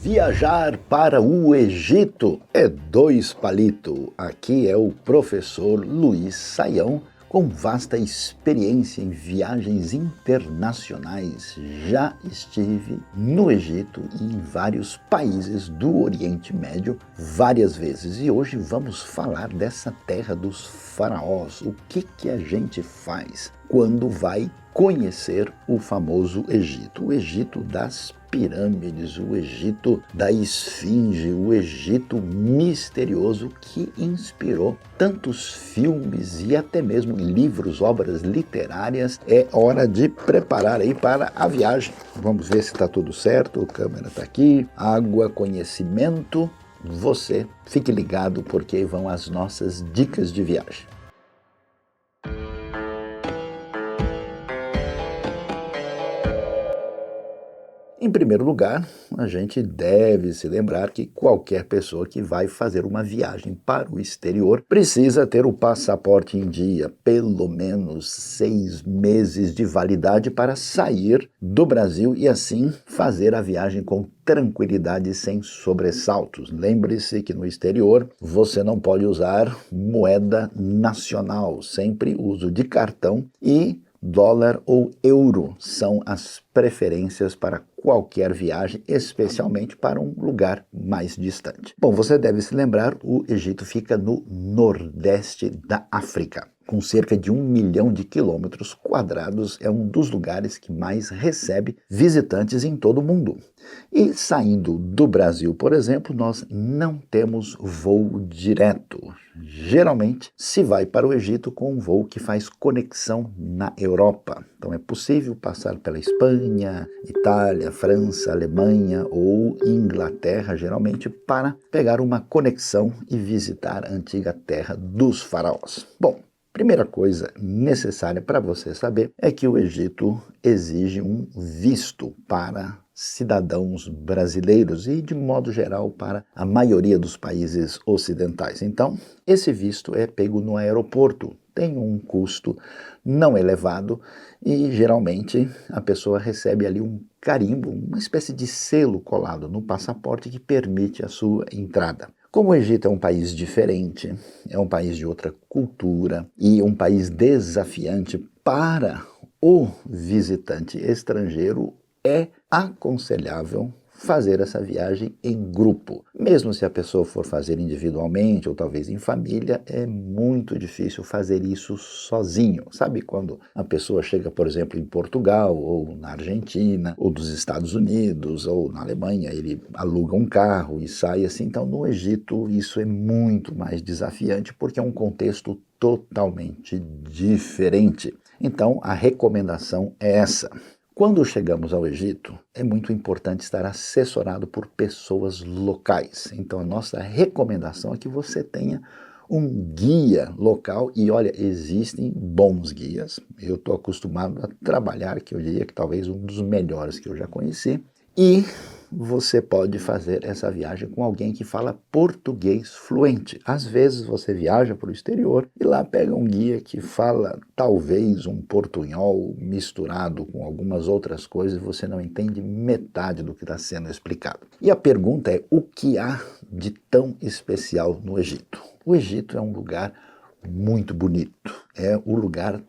Viajar para o Egito é dois palito. Aqui é o professor Luiz Saião, com vasta experiência em viagens internacionais. Já estive no Egito e em vários países do Oriente Médio várias vezes. E hoje vamos falar dessa terra dos faraós. O que a gente faz quando vai conhecer o famoso Egito? O Egito das pirâmides, o Egito da Esfinge, o Egito misterioso que inspirou tantos filmes e até mesmo livros, obras literárias. É hora de preparar aí para a viagem. Vamos ver se está tudo certo, a câmera está aqui, água, conhecimento. Você fique ligado porque vão as nossas dicas de viagem. Em primeiro lugar, a gente deve se lembrar que qualquer pessoa que vai fazer uma viagem para o exterior precisa ter o passaporte em dia, pelo menos 6 meses de validade para sair do Brasil e assim fazer a viagem com tranquilidade, sem sobressaltos. Lembre-se que no exterior você não pode usar moeda nacional, sempre uso de cartão e dólar ou euro são as preferências para qualquer viagem, especialmente para um lugar mais distante. Bom, você deve se lembrar, o Egito fica no nordeste da África. Com cerca de 1 milhão de quilômetros quadrados, é um dos lugares que mais recebe visitantes em todo o mundo. E saindo do Brasil, por exemplo, nós não temos voo direto. Geralmente se vai para o Egito com um voo que faz conexão na Europa. Então é possível passar pela Espanha, Itália, França, Alemanha ou Inglaterra, geralmente, para pegar uma conexão e visitar a antiga terra dos faraós. Bom, primeira coisa necessária para você saber é que o Egito exige um visto para cidadãos brasileiros e, de modo geral, para a maioria dos países ocidentais. Então, esse visto é pego no aeroporto, tem um custo não elevado e, geralmente, a pessoa recebe ali um carimbo, uma espécie de selo colado no passaporte que permite a sua entrada. Como o Egito é um país diferente, é um país de outra cultura e um país desafiante para o visitante estrangeiro, é aconselhável fazer essa viagem em grupo. Mesmo se a pessoa for fazer individualmente ou talvez em família, é muito difícil fazer isso sozinho. Sabe quando a pessoa chega, por exemplo, em Portugal ou na Argentina ou dos Estados Unidos ou na Alemanha, ele aluga um carro e sai assim. Então, no Egito, isso é muito mais desafiante porque é um contexto totalmente diferente. Então, a recomendação é essa. Quando chegamos ao Egito, é muito importante estar assessorado por pessoas locais. Então, a nossa recomendação é que você tenha um guia local. E olha, existem bons guias. Eu estou acostumado a trabalhar, que eu diria que talvez um dos melhores que eu já conheci. E você pode fazer essa viagem com alguém que fala português fluente. Às vezes você viaja para o exterior e lá pega um guia que fala talvez um portunhol misturado com algumas outras coisas e você não entende metade do que está sendo explicado. E a pergunta é: o que há de tão especial no Egito? O Egito é um lugar muito bonito. É o lugar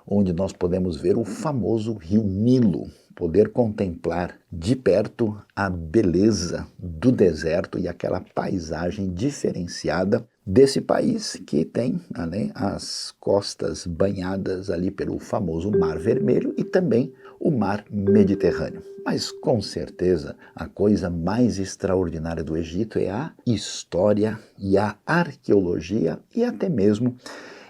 onde nós podemos ver o famoso rio Nilo, poder contemplar de perto a beleza do deserto e aquela paisagem diferenciada desse país que tem, além, as costas banhadas ali pelo famoso Mar Vermelho e também o Mar Mediterrâneo. Mas com certeza a coisa mais extraordinária do Egito é a história e a arqueologia e até mesmo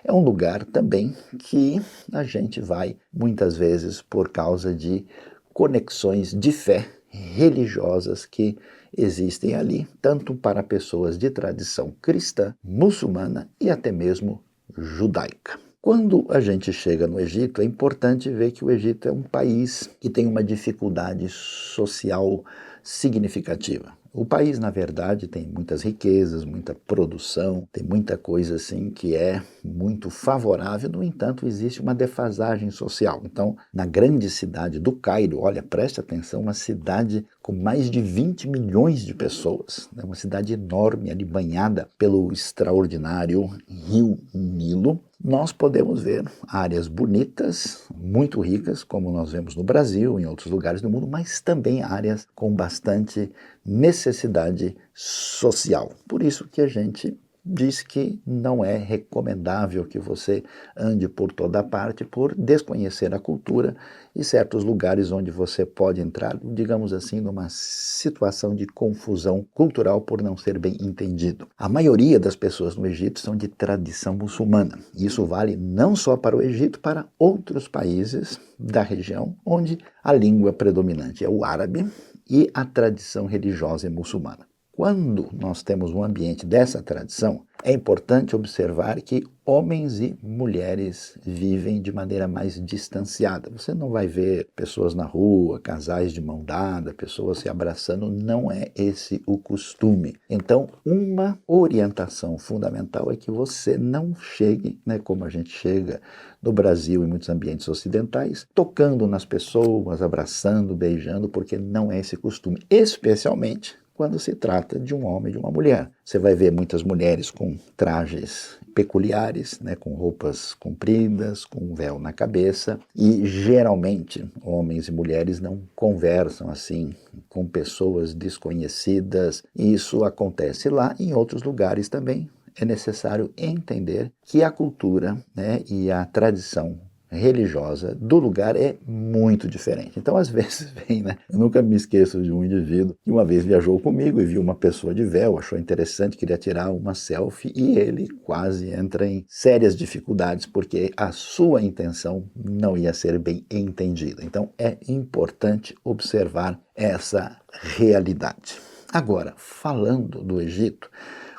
é um lugar também que a gente vai muitas vezes por causa de conexões de fé religiosas que existem ali, tanto para pessoas de tradição cristã, muçulmana e até mesmo judaica. Quando a gente chega no Egito, é importante ver que o Egito é um país que tem uma dificuldade social significativa. O país, na verdade, tem muitas riquezas, muita produção, tem muita coisa assim que é muito favorável, no entanto, existe uma defasagem social. Então, na grande cidade do Cairo, olha, preste atenção, uma cidade com mais de 20 milhões de pessoas, né? Uma cidade enorme, ali banhada pelo extraordinário rio Nilo. Nós podemos ver áreas bonitas, muito ricas, como nós vemos no Brasil, em outros lugares do mundo, mas também áreas com bastante necessidade social. Por isso que a gente diz que não é recomendável que você ande por toda parte por desconhecer a cultura e certos lugares onde você pode entrar, digamos assim, numa situação de confusão cultural por não ser bem entendido. A maioria das pessoas no Egito são de tradição muçulmana. Isso vale não só para o Egito, para outros países da região onde a língua predominante é o árabe e a tradição religiosa é muçulmana. Quando nós temos um ambiente dessa tradição, é importante observar que homens e mulheres vivem de maneira mais distanciada. Você não vai ver pessoas na rua, casais de mão dada, pessoas se abraçando, não é esse o costume. Então, uma orientação fundamental é que você não chegue, né, como a gente chega no Brasil e muitos ambientes ocidentais, tocando nas pessoas, abraçando, beijando, porque não é esse costume, especialmente quando se trata de um homem e de uma mulher. Você vai ver muitas mulheres com trajes peculiares, né, com roupas compridas, com um véu na cabeça, e geralmente homens e mulheres não conversam assim com pessoas desconhecidas. Isso acontece lá, em outros lugares também. É necessário entender que a cultura, né, e a tradição religiosa do lugar é muito diferente. Então, às vezes, vem, né? Eu nunca me esqueço de um indivíduo que uma vez viajou comigo e viu uma pessoa de véu, achou interessante, queria tirar uma selfie e ele quase entra em sérias dificuldades porque a sua intenção não ia ser bem entendida. Então, é importante observar essa realidade. Agora, falando do Egito,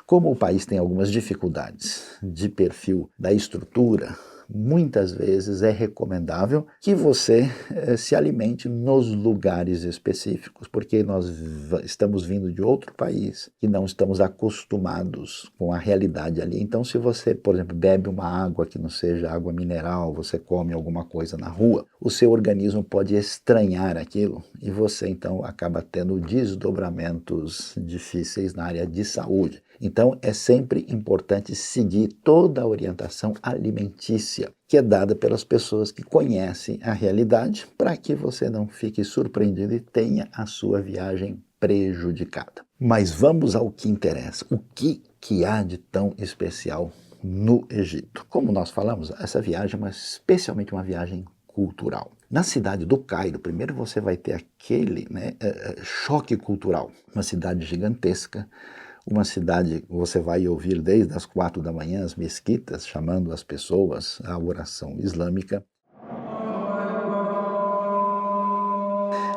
como o país tem algumas dificuldades de perfil da estrutura, muitas vezes é recomendável que você se alimente nos lugares específicos, porque nós estamos vindo de outro país e não estamos acostumados com a realidade ali. Então, se você, por exemplo, bebe uma água que não seja água mineral, você come alguma coisa na rua, o seu organismo pode estranhar aquilo e você, então, acaba tendo desdobramentos difíceis na área de saúde. Então, é sempre importante seguir toda a orientação alimentícia que é dada pelas pessoas que conhecem a realidade, para que você não fique surpreendido e tenha a sua viagem prejudicada. Mas vamos ao que interessa. O que há de tão especial no Egito? Como nós falamos, essa viagem é especialmente uma viagem cultural. Na cidade do Cairo, primeiro você vai ter aquele choque cultural. Uma cidade gigantesca, uma cidade, você vai ouvir desde as 4 da manhã as mesquitas chamando as pessoas à oração islâmica.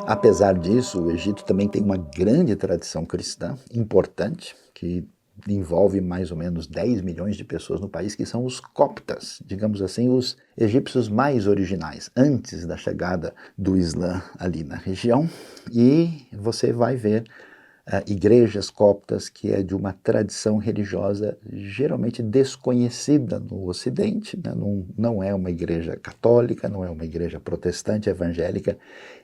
Apesar disso, o Egito também tem uma grande tradição cristã importante, que envolve mais ou menos 10 milhões de pessoas no país, que são os coptas, digamos assim, os egípcios mais originais, antes da chegada do Islã ali na região. E você vai ver igrejas coptas, que é de uma tradição religiosa geralmente desconhecida no Ocidente, né? Não é uma igreja católica, não é uma igreja protestante evangélica,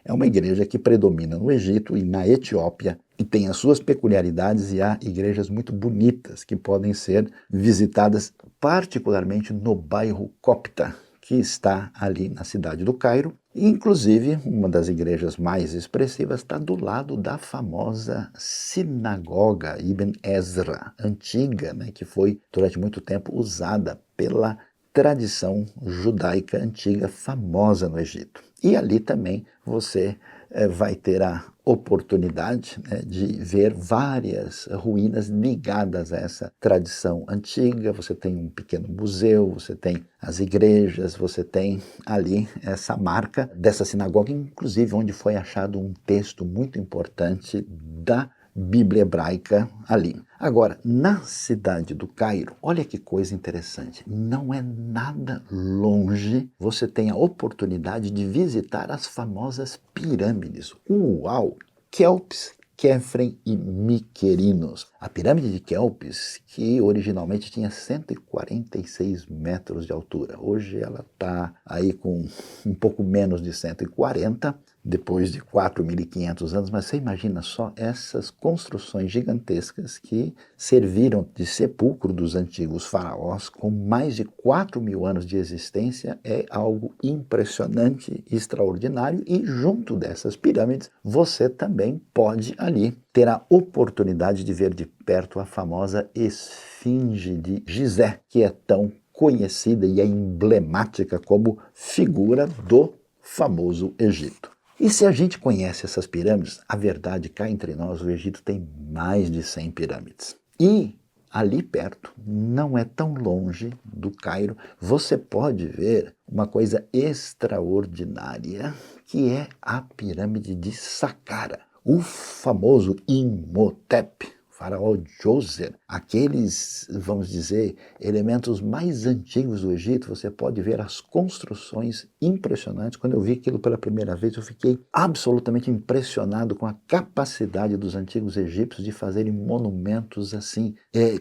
é uma igreja que predomina no Egito e na Etiópia e tem as suas peculiaridades e há igrejas muito bonitas que podem ser visitadas, particularmente no bairro copta, que está ali na cidade do Cairo. Inclusive, uma das igrejas mais expressivas está do lado da famosa sinagoga Ibn Ezra, antiga, né, que foi durante muito tempo usada pela tradição judaica antiga famosa no Egito. E ali também você vai ter a oportunidade, né, de ver várias ruínas ligadas a essa tradição antiga. Você tem um pequeno museu, você tem as igrejas, você tem ali essa marca dessa sinagoga, inclusive onde foi achado um texto muito importante da Bíblia hebraica ali. Agora, na cidade do Cairo, olha que coisa interessante, não é nada longe, você tem a oportunidade de visitar as famosas pirâmides. Uau! Quéops, Quefren e Miquerinos. A pirâmide de Quéops, que originalmente tinha 146 metros de altura, hoje ela está aí com um pouco menos de 140, depois de 4.500 anos, mas você imagina só essas construções gigantescas que serviram de sepulcro dos antigos faraós com mais de 4.000 anos de existência. É algo impressionante, extraordinário, e junto dessas pirâmides você também pode ali ter a oportunidade de ver de perto a famosa Esfinge de Gizé, que é tão conhecida e é emblemática como figura do famoso Egito. E se a gente conhece essas pirâmides, a verdade, cá entre nós, o Egito tem mais de 100 pirâmides. E ali perto, não é tão longe do Cairo, você pode ver uma coisa extraordinária, que é a pirâmide de Saqqara, o famoso Imhotep, faraó Djoser, aqueles, vamos dizer, elementos mais antigos do Egito. Você pode ver as construções impressionantes. Quando eu vi aquilo pela primeira vez, eu fiquei absolutamente impressionado com a capacidade dos antigos egípcios de fazerem monumentos assim,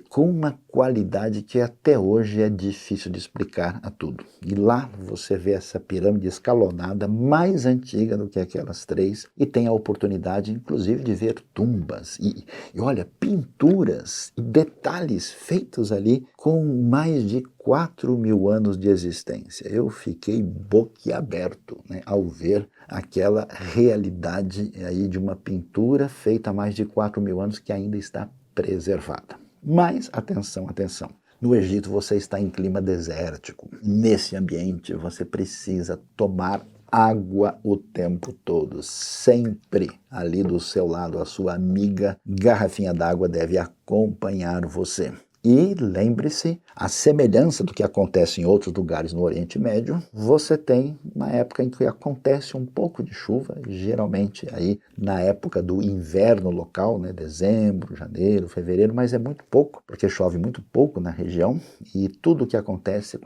com uma qualidade que até hoje é difícil de explicar a tudo. E lá você vê essa pirâmide escalonada, mais antiga do que aquelas três, e tem a oportunidade, inclusive, de ver tumbas. E olha, pinturas e detalhes feitos ali com mais de 4.000 anos de existência. Eu fiquei boquiaberto, né, ao ver aquela realidade aí de uma pintura feita há mais de 4.000 anos que ainda está preservada. Mas, atenção, atenção. No Egito você está em clima desértico. Nesse ambiente você precisa tomar água o tempo todo, sempre ali do seu lado. A sua amiga garrafinha d'água deve acompanhar você. E lembre-se, a semelhança do que acontece em outros lugares no Oriente Médio, você tem uma época em que acontece um pouco de chuva, geralmente aí na época do inverno local, né, dezembro, janeiro, fevereiro, mas é muito pouco, porque chove muito pouco na região, e tudo o que acontece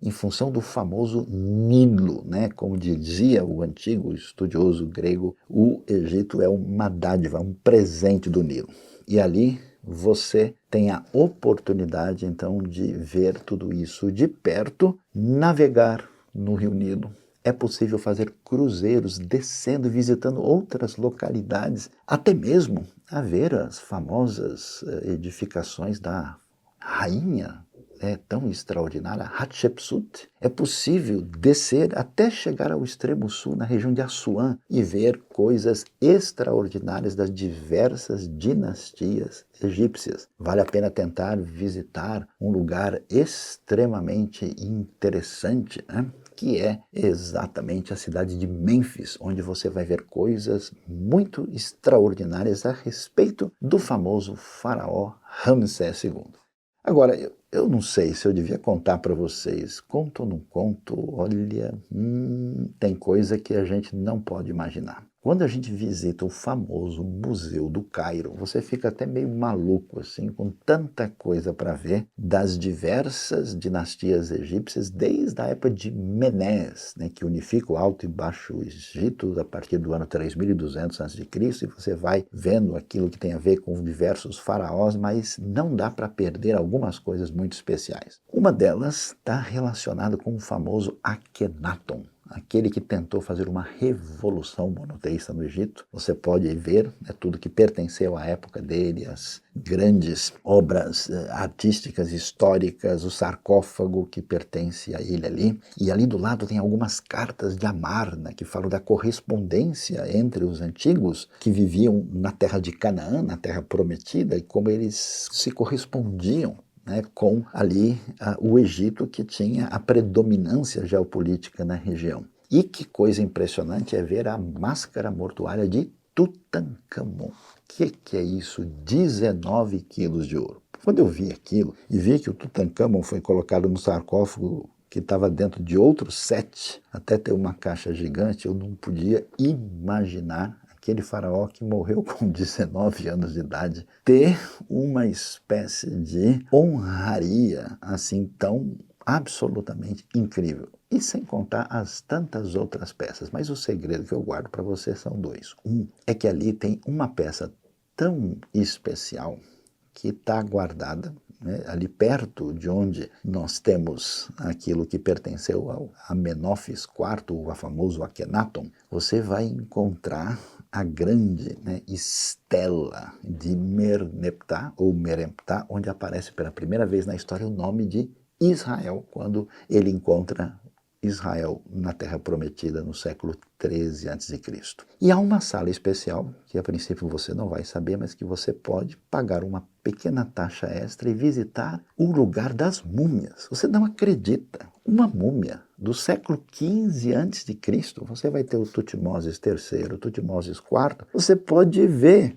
em função do famoso Nilo, né? Como dizia o antigo estudioso grego, o Egito é uma dádiva, um presente do Nilo. E ali você tem a oportunidade, então, de ver tudo isso de perto, navegar no Rio Nilo. É possível fazer cruzeiros descendo e visitando outras localidades, até mesmo a ver as famosas edificações da rainha tão extraordinária, Hatshepsut. É possível descer até chegar ao extremo sul, na região de Assuã, e ver coisas extraordinárias das diversas dinastias egípcias. Vale a pena tentar visitar um lugar extremamente interessante, né? Que é exatamente a cidade de Mênfis, onde você vai ver coisas muito extraordinárias a respeito do famoso faraó Ramsés II. Agora, eu não sei se eu devia contar para vocês. Conto ou não conto? Olha, tem coisa que a gente não pode imaginar. Quando a gente visita o famoso Museu do Cairo, você fica até meio maluco, assim, com tanta coisa para ver das diversas dinastias egípcias, desde a época de Menés, né, que unifica o Alto e Baixo Egito a partir do ano 3200 a.C., e você vai vendo aquilo que tem a ver com diversos faraós, mas não dá para perder algumas coisas muito especiais. Uma delas está relacionada com o famoso Akhenaton, aquele que tentou fazer uma revolução monoteísta no Egito. Você pode ver tudo que pertenceu à época dele, as grandes obras artísticas, históricas, o sarcófago que pertence a ele ali. E ali do lado tem algumas cartas de Amarna, que falam da correspondência entre os antigos que viviam na terra de Canaã, na terra prometida, e como eles se correspondiam, né, com ali o Egito, que tinha a predominância geopolítica na região. E que coisa impressionante é ver a máscara mortuária de Tutankhamon. Que é isso? 19 quilos de ouro. Quando eu vi aquilo e vi que o Tutankhamon foi colocado no sarcófago que estava dentro de outros 7, até ter uma caixa gigante, eu não podia imaginar aquele faraó que morreu com 19 anos de idade, ter uma espécie de honraria assim tão absolutamente incrível. E sem contar as tantas outras peças. Mas o segredo que eu guardo para você são dois. Um é que ali tem uma peça tão especial que está guardada né, ali perto de onde nós temos aquilo que pertenceu ao Amenófis IV, o famoso Akhenaton, você vai encontrar a grande, né, estela de Merneptah, ou Meremptah, onde aparece pela primeira vez na história o nome de Israel, quando ele encontra Israel na Terra Prometida no século 13 a.C. E há uma sala especial, que a princípio você não vai saber, mas que você pode pagar uma pequena taxa extra e visitar o lugar das múmias. Você não acredita, uma múmia do século 15 a.C., você vai ter o Tutmoses III, o Tutmoses IV, você pode ver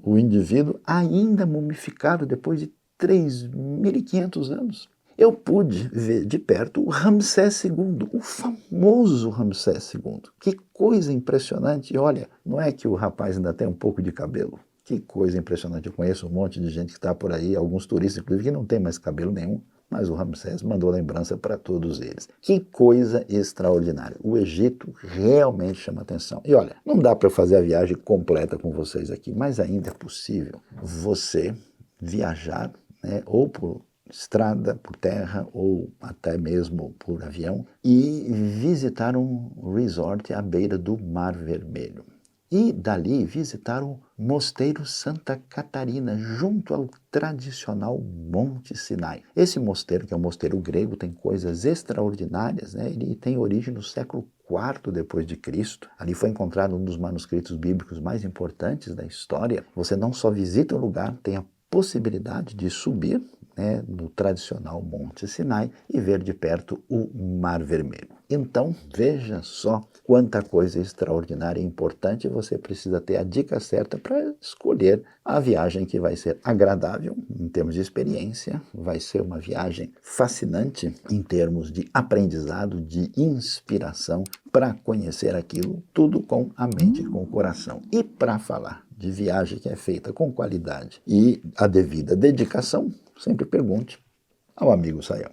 o indivíduo ainda mumificado depois de 3.500 anos. Eu pude ver de perto o Ramsés II, o famoso Ramsés II. Que coisa impressionante. E olha, não é que o rapaz ainda tem um pouco de cabelo. Que coisa impressionante. Eu conheço um monte de gente que está por aí, alguns turistas, inclusive, que não tem mais cabelo nenhum. Mas o Ramsés mandou lembrança para todos eles. Que coisa extraordinária. O Egito realmente chama atenção. E olha, não dá para eu fazer a viagem completa com vocês aqui, mas ainda é possível você viajar, né, ou por estrada, por terra ou até mesmo por avião e visitar um resort à beira do Mar Vermelho. E dali visitar o Mosteiro Santa Catarina, junto ao tradicional Monte Sinai. Esse mosteiro, que é um mosteiro grego, tem coisas extraordinárias, né? Ele tem origem no século IV depois de Cristo. Ali foi encontrado um dos manuscritos bíblicos mais importantes da história. Você não só visita o lugar, tem a possibilidade de subir, né, no tradicional Monte Sinai e ver de perto o Mar Vermelho. Então, veja só quanta coisa extraordinária e importante. Você precisa ter a dica certa para escolher a viagem que vai ser agradável em termos de experiência, vai ser uma viagem fascinante em termos de aprendizado, de inspiração, para conhecer aquilo tudo com a mente e com o coração. E para falar de viagem que é feita com qualidade e a devida dedicação, sempre pergunte ao amigo Sayão.